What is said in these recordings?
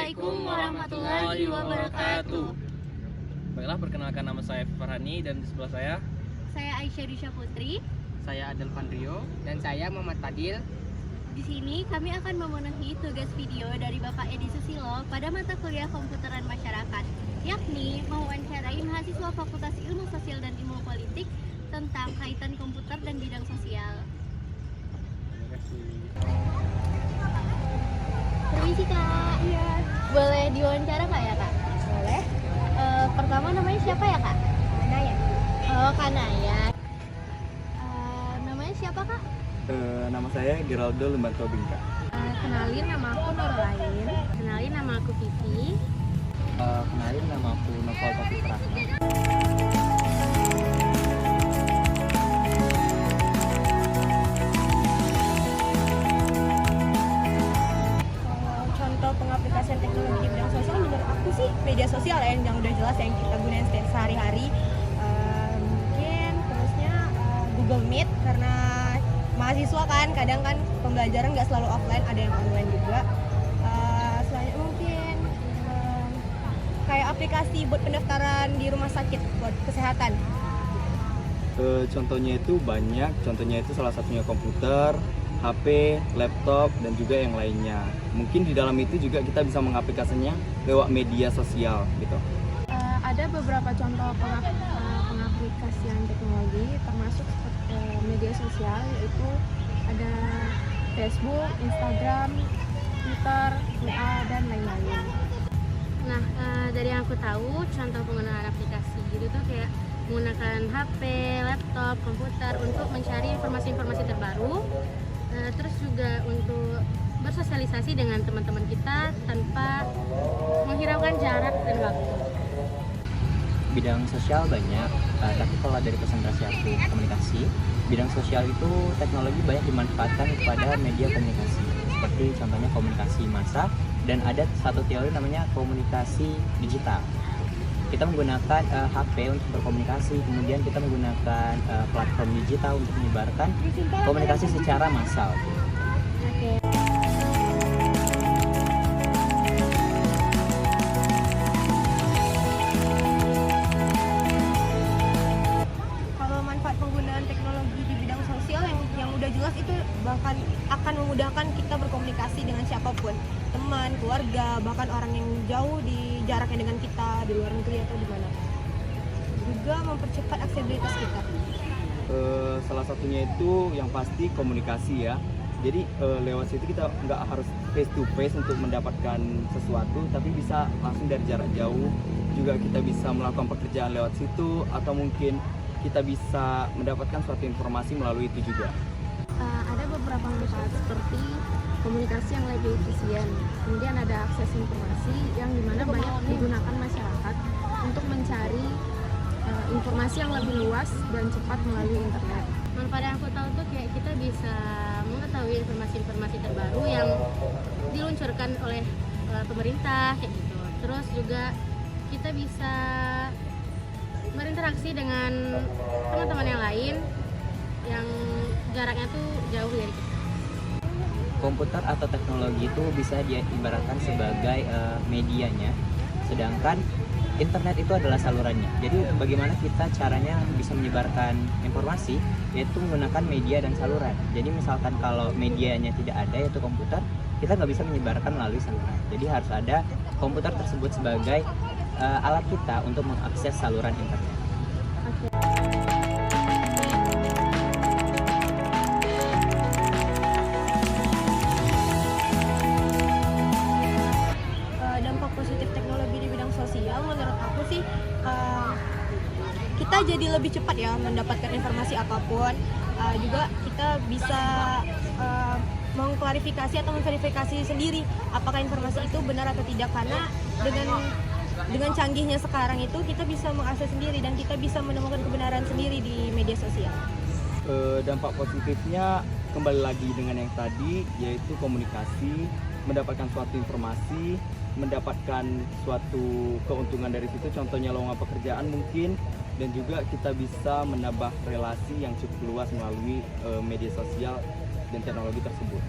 Assalamualaikum warahmatullahi wabarakatuh. Baiklah, perkenalkan nama saya Farhani dan di sebelah Saya Aisyah Disha Putri. Saya Adel Vandrio dan saya Muhammad Fadil. Di sini kami akan memenuhi tugas video dari Bapak Edi Susilo pada mata kuliah Komputeran Masyarakat, yakni mewawancarai mahasiswa Fakultas Ilmu Sosial dan Ilmu Politik tentang kaitan komputer dan bidang sosial. Terima kasih. Permisi Kak. Iya. Boleh diwawancara Kak ya Kak? Boleh. Pertama namanya siapa ya Kak? Naya. Oh Kak Naya. Namanya siapa Kak? Nama saya Geraldo Lembanto Bingka. Kenalin nama aku Nurlain. Kenalin nama aku Vivi. Kenalin nama aku Noval Taufik Rahmat. Contoh pengaplikasian teknologi di bidang sosial menurut aku sih media sosial yang udah jelas yang kita gunain sehari-hari. Mungkin terusnya Google Meet karena mahasiswa kan kadang kan pembelajaran nggak selalu offline, ada yang online juga. Selanjutnya mungkin kayak aplikasi buat pendaftaran di rumah sakit buat kesehatan. Contohnya itu banyak, contohnya itu salah satunya komputer, HP, laptop, dan juga yang lainnya. Mungkin di dalam itu juga kita bisa mengaplikasinya lewat media sosial gitu. Ada beberapa contoh pengaplikasian teknologi termasuk media sosial, yaitu ada Facebook, Instagram, Twitter, WA, dan lain-lain. Nah, dari yang aku tahu, contoh penggunaan aplikasi gitu tuh kayak menggunakan HP, laptop, komputer untuk mencari informasi-informasi terbaru. Terus juga untuk bersosialisasi dengan teman-teman kita tanpa menghiraukan jarak dan waktu. Bidang sosial banyak, tapi kalau dari konsentrasi aku komunikasi, bidang sosial itu teknologi banyak dimanfaatkan kepada media komunikasi. Seperti contohnya komunikasi massa, dan ada satu teori namanya komunikasi digital. Kita menggunakan HP untuk berkomunikasi, kemudian kita menggunakan platform digital untuk menyebarkan komunikasi secara massal. Oke. Kalau manfaat penggunaan teknologi di bidang sosial yang udah jelas itu bahkan akan memudahkan kita berkomunikasi dengan siapapun, teman, keluarga, bahkan orang yang jauh di jaraknya dengan kita di luar negeri atau di mana. Juga mempercepat aksesibilitas kita. Salah satunya itu yang pasti komunikasi ya. Jadi lewat situ kita nggak harus face to face untuk mendapatkan sesuatu, tapi bisa langsung dari jarak jauh. Juga kita bisa melakukan pekerjaan lewat situ, atau mungkin kita bisa mendapatkan suatu informasi melalui itu juga. Ada beberapa manfaat seperti komunikasi yang lebih efisien, kemudian ada akses informasi yang dimana banyak digunakan masyarakat untuk mencari informasi yang lebih luas dan cepat melalui internet. Manfaat yang aku tahu tuh kayak kita bisa mengetahui informasi-informasi terbaru yang diluncurkan oleh pemerintah kayak gitu. Terus juga kita bisa berinteraksi dengan teman-teman yang lain yang jaraknya tuh jauh dari kita. Komputer atau teknologi itu bisa diibaratkan sebagai medianya, sedangkan internet itu adalah salurannya. Jadi bagaimana kita caranya bisa menyebarkan informasi, yaitu menggunakan media dan saluran. Jadi misalkan kalau medianya tidak ada, yaitu komputer, kita nggak bisa menyebarkan melalui saluran. Jadi harus ada komputer tersebut sebagai alat kita untuk mengakses saluran internet. Dampak positif teknologi di bidang sosial menurut aku sih kita jadi lebih cepat ya mendapatkan informasi apapun. Juga kita bisa mengklarifikasi atau memverifikasi sendiri apakah informasi itu benar atau tidak, karena dengan canggihnya sekarang itu kita bisa mengakses sendiri dan kita bisa menemukan kebenaran sendiri di media sosial. Dampak positifnya kembali lagi dengan yang tadi, yaitu komunikasi, mendapatkan suatu informasi, mendapatkan suatu keuntungan dari situ, contohnya lowongan pekerjaan mungkin, dan juga kita bisa menambah relasi yang cukup luas melalui media sosial dan teknologi tersebut.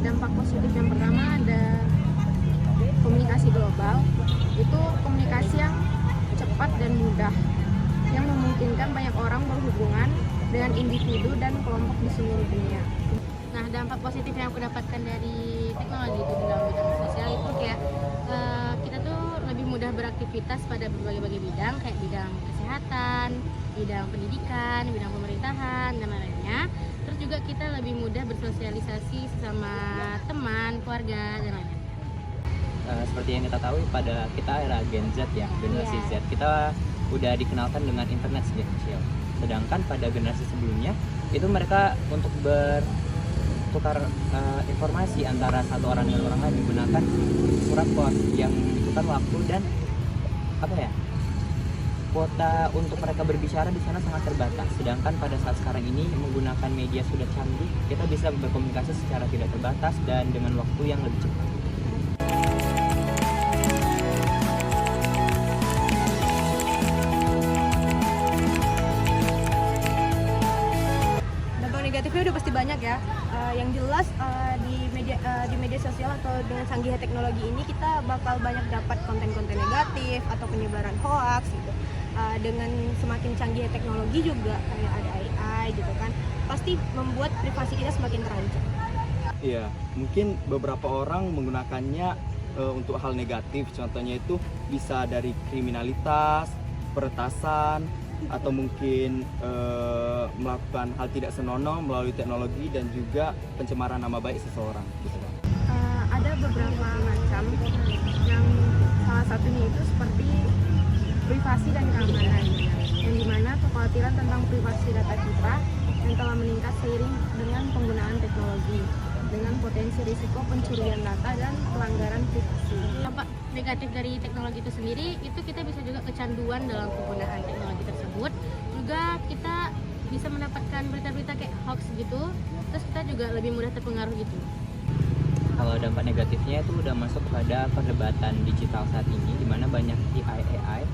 Dampak positif yang pertama ada global itu komunikasi yang cepat dan mudah yang memungkinkan banyak orang berhubungan dengan individu dan kelompok di seluruh dunia. Nah, dampak positif yang aku dapatkan dari teknologi itu dalam bidang sosial itu kayak kita tuh lebih mudah beraktivitas pada berbagai bidang, kayak bidang kesehatan, bidang pendidikan, bidang pemerintahan, dan lain-lainnya. Terus juga kita lebih mudah bersosialisasi sama teman, keluarga, dan lain-lain. Seperti yang kita tahu pada kita era Gen Z ya, generasi Z, kita udah dikenalkan dengan internet sejak kecil. Sedangkan pada generasi sebelumnya itu mereka untuk bertukar informasi antara satu orang dengan orang lain menggunakan surat pos yang membutuhkan waktu dan kuota untuk mereka berbicara di sana sangat terbatas. Sedangkan pada saat sekarang ini menggunakan media sudah canggih, kita bisa berkomunikasi secara tidak terbatas dan dengan waktu yang lebih cepat. Negatifnya udah pasti banyak ya. Yang jelas di media sosial atau dengan canggihnya teknologi ini kita bakal banyak dapat konten-konten negatif atau penyebaran hoax gitu. Dengan semakin canggihnya teknologi juga kayak ada AI gitu kan, pasti membuat privasi kita semakin terancam. Iya, mungkin beberapa orang menggunakannya untuk hal negatif. Contohnya itu bisa dari kriminalitas, peretasan, atau mungkin melakukan hal tidak senonoh melalui teknologi dan juga pencemaran nama baik seseorang gitu. Ada beberapa macam, yang salah satunya itu seperti privasi dan keamanan, yang dimana kekhawatiran tentang privasi data kita yang telah meningkat seiring dengan penggunaan teknologi dengan potensi risiko pencurian data dan pelanggaran privasi. Dampak negatif dari teknologi itu sendiri itu kita bisa juga kecanduan dalam penggunaan teknologi tersebut. Juga kita bisa mendapatkan berita-berita kayak hoax gitu, terus kita juga lebih mudah terpengaruh gitu. Kalau dampak negatifnya itu udah masuk pada perdebatan digital saat ini, di mana banyak AI.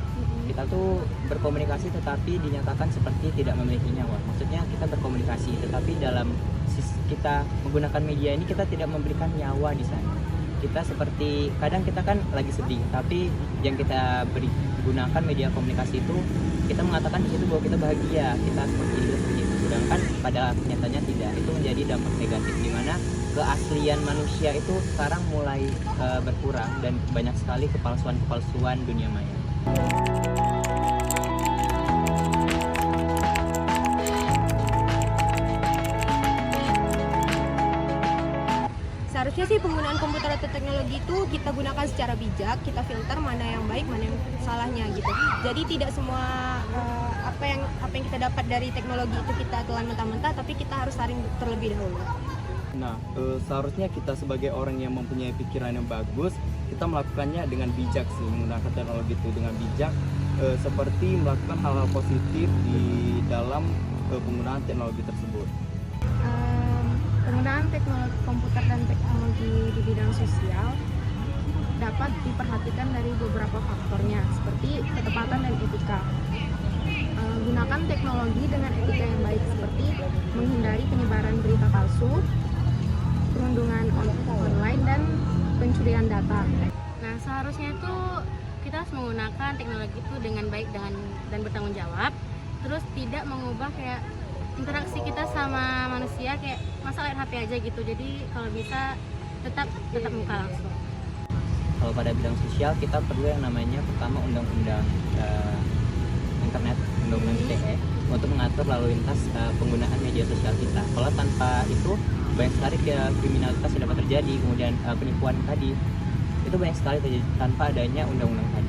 Kita tuh berkomunikasi tetapi dinyatakan seperti tidak memiliki nyawa. Maksudnya kita berkomunikasi tetapi dalam kita menggunakan media ini kita tidak memberikan nyawa di sana. Kita seperti kadang kita kan lagi sedih, tapi yang kita gunakan media komunikasi itu kita mengatakan di situ bahwa kita bahagia, kita seperti itu. Sedangkan pada kenyataannya tidak. Itu menjadi dampak negatif di mana keaslian manusia itu sekarang mulai berkurang dan banyak sekali kepalsuan dunia maya. Seharusnya sih penggunaan komputer atau teknologi itu kita gunakan secara bijak, kita filter mana yang baik, mana yang salahnya gitu. Jadi tidak semua apa yang kita dapat dari teknologi itu kita telan mentah-mentah, tapi kita harus saring terlebih dahulu. Nah, seharusnya kita sebagai orang yang mempunyai pikiran yang bagus, kita melakukannya dengan bijak sih, menggunakan teknologi itu dengan bijak, seperti melakukan hal-hal positif di dalam penggunaan teknologi tersebut. Penggunaan teknologi komputer dan teknologi di bidang sosial dapat diperhatikan dari beberapa faktornya, seperti ketepatan dan etika. Gunakan teknologi dengan etika yang baik, seperti menghindari penyebaran berita palsu, perundungan online, dan pencurian data. Nah, seharusnya itu kita harus menggunakan teknologi itu dengan baik dan bertanggung jawab, terus tidak mengubah kayak interaksi kita sama manusia kayak masa lihat HP aja gitu. Jadi kalau bisa tetap muka langsung. Kalau pada bidang sosial kita perlu yang namanya pertama undang-undang internet, undang-undang ITE untuk mengatur lalu lintas penggunaan media sosial kita. Kalau tanpa itu banyak sekali kriminalitas yang dapat terjadi, kemudian penipuan tadi itu banyak sekali terjadi tanpa adanya undang-undang tadi.